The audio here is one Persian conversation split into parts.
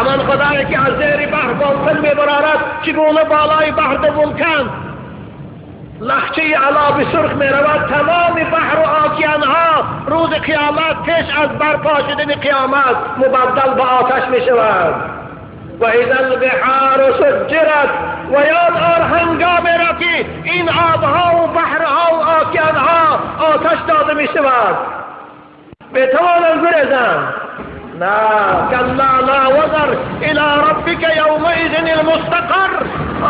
همان خدایی که از زیر بحر بالکن میبرارد چگونه بالای بحر ولکان لخچه علاب سرخ میرود، تمام بحر و آکیانها روز قیامت پیش از برپا شدن قیامت مبدل به آتش میشود. و اذا البحار سجرت، و یاد آر هنگامی را که این آبها و بحرها و آکیانها آتش داده میشود. بتوانند گریزند؟ نه، کلا لا وزر الى ربک یومئذ المستقر.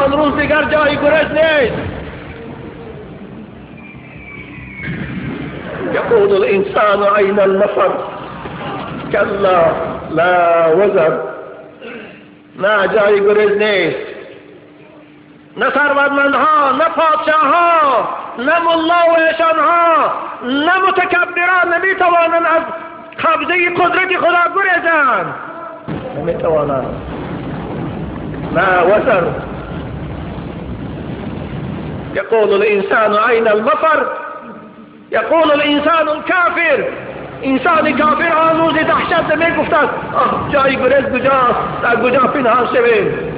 آن روز دیگر جای گریز نیست. يقول الإنسان أين المفر كلا لا وزر. نه جای گریز نیست. نه ثروتمندها، نه پادشاهها، نه ملا و ایشانها، نه متکبران نمیتوانند از قبضه قدرت خدا گریزند. نمیتوانند. لا وزر. يقول الإنسان أين المفر. يقول الانسان الكافر. انسان کافر آن روز دهشت می گفتند جای گریز کجاست؟ در کجا پنهان شویم؟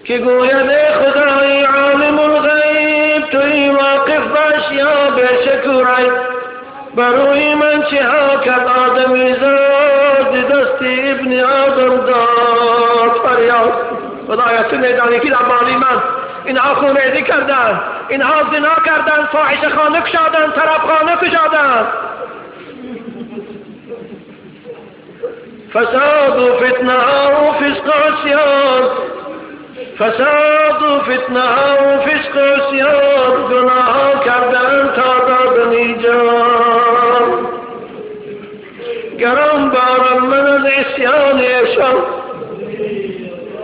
که گوید خدای عالم الغیب توی واقف باش یا بشکورای، بروی من چه ها کرد آدمی زاد دست ابن آدم داد فریاد. خدایا تو میدانی که در بالی من اینها خونریزی کردن، اینها زنا کردن، فاحشه خانه کشادن، طرب خانه کشادن. فساد و فتنه و فسق و عصیان، فساد و فتنه و فسق و عصیان، گناه کردن تا دادنی جان. گران بارم من از عصیان ایشان.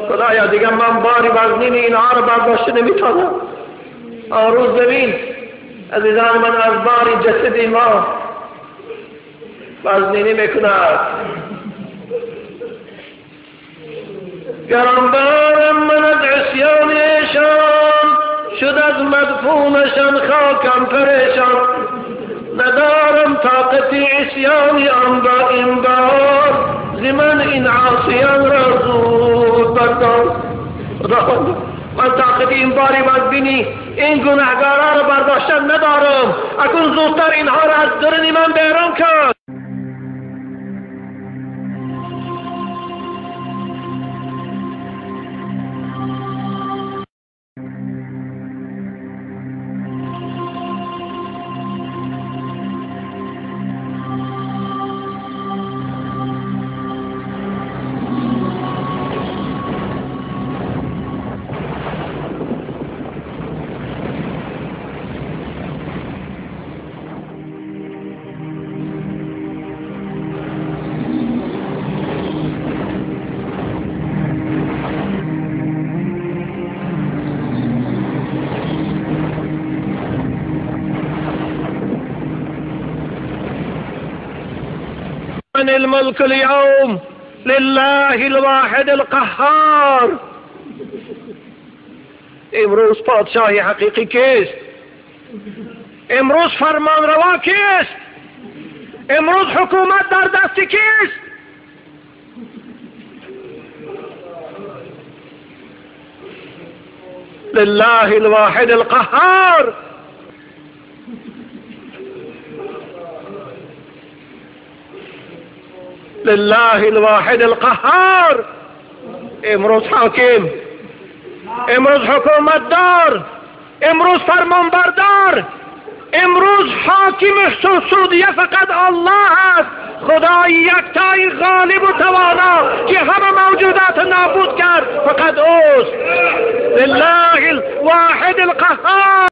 خدایا دیگر من باری وزنین اینها را برداشت نمیتونم. آن روز ببین عزیزان من از باری جسد ما وزنینی میکند. گرانبارم من از عصیان ایشان، شد از مدفونشان خاکم پریشان. ندارم طاقت عصیان آن با این بار، زمن این عاصیان را زود بردار. من طاقت این باری بدبینی این گناهگارا را برداشتن ندارم. اکنون زودتر اینها را از درون من بیرون کن. الملك اليوم لله الواحد القهار. امروز پادشاهی حقیقی کیست؟ امروز فرمانروا کیست؟ امروز حکومت در دست کیست؟ لله الواحد القهار. لله الواحد القهار. امروز حاکم، امروز حکومت دار، امروز فرمان بردار، امروز حاکم سودیه فقط الله است. خدای یکتای غالب و توانا که همه موجودات نابود کرد فقط اوست. لله الواحد القهار.